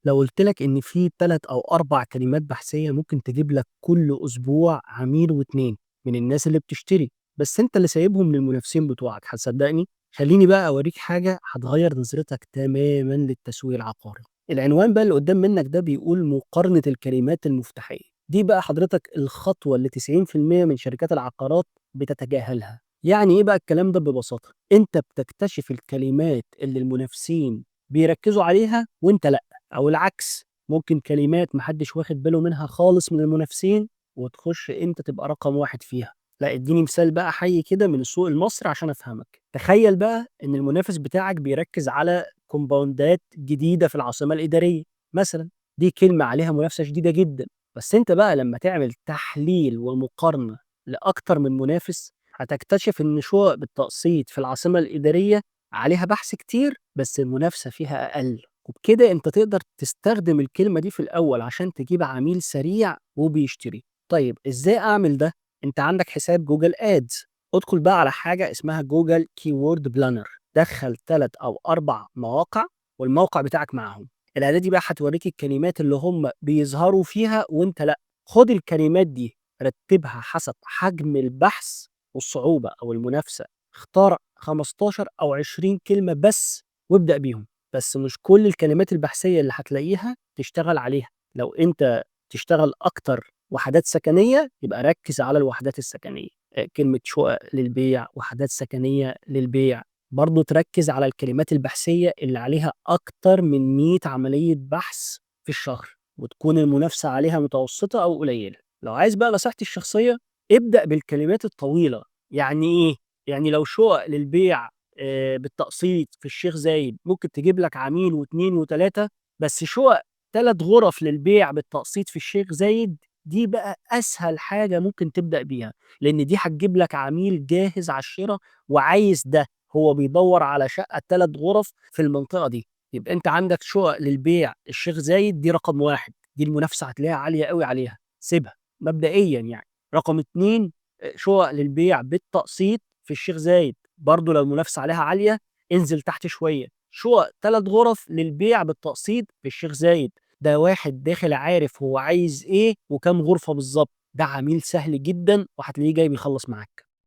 لو قُلت لك إن في 3 أو 4 كلمات بحثية ممكن تجيب لك كل أسبوع عميل و2 من الناس اللي بتشتري، بس أنت اللي سايبهم للمنافسين بتوعك، هتصدقني؟ خلّيني بقى أورّيك حاجة هتغيّر نظرتك تمامًا للتسويق العقاري. العنوان بقى اللي قدّام منك ده بيقول مقارنة الكلمات المفتاحية، دي بقى حضرتك الخطوة اللي 90% من شركات العقارات بتتجاهلها. يعني إيه بقى الكلام ده ببساطة؟ أنت بتكتشف الكلمات اللي المنافسين بيركّزوا عليها وأنت لأ. أو العكس، ممكن كلمات ما حدش واخد باله منها خالص من المنافسين وتخش أنت تبقى رقم 1 فيها. لأ ادّيني مثال بقى حي كده من السوق المصري عشان أفهمك. تخيّل بقى إن المنافس بتاعك بيركّز على كومباوندات جديدة في العاصمة الإدارية مثلًا، دي كلمة عليها منافسة شديدة جدًا، بس أنت بقى لمّا تعمل تحليل ومقارنة لأكتر من منافس، هتكتشف إن شقق بالتقسيط في العاصمة الإدارية عليها بحث كتير، بس المنافسة فيها أقل. وبكده أنت تقدر تستخدم الكلمة دي في الأول عشان تجيب عميل سريع وبيشتري. طيب إزاي أعمل ده؟ أنت عندك حساب جوجل آدز، ادخل بقى على حاجة اسمها جوجل كيورد بلانر، دخل 3 أو 4 مواقع والموقع بتاعك معاهم. الأداة دي بقى هتوريك الكلمات اللي هم بيظهروا فيها وأنت لأ. خد الكلمات دي رتبها حسب حجم البحث والصعوبة أو المنافسة، اختار 15 أو 20 كلمة بس وابدأ بيهم. بس مش كل الكلمات البحثية اللي هتلاقيها تشتغل عليها. لو أنت تشتغل أكتر وحدات سكنية يبقى ركز على الوحدات السكنية، كلمة شقق للبيع، وحدات سكنية للبيع. برضه تركز على الكلمات البحثية اللي عليها أكتر من 100 عملية بحث في الشهر وتكون المنافسة عليها متوسطة أو قليلة. لو عايز بقى نصيحتي الشخصية، ابدأ بالكلمات الطويلة. يعني إيه؟ يعني لو شقق للبيع بالتقسيط في الشيخ زايد ممكن تجيب لك عميل و2 و3، بس شقق 3 غرف للبيع بالتقسيط في الشيخ زايد دي بقى أسهل حاجة ممكن تبدأ بيها، لإن دي هتجيب لك عميل جاهز على الشرا وعايز ده، هو بيدوّر على شقة 3 غرف في المنطقة دي. يبقى أنت عندك شقق للبيع الشيخ زايد دي رقم 1، دي المنافسة هتلاقيها عالية أوي عليها، سيبها مبدئيًا يعني. رقم 2 شقق للبيع بالتقسيط في الشيخ زايد، برضه لو المنافسة عليها عالية انزل تحت شوية. شقق 3 غرف للبيع بالتقسيط في الشيخ زايد، ده واحد داخل عارف هو عايز إيه وكام غرفة بالضبط، ده عميل سهل جدًا وهتلاقيه جاي بيخلّص معاك.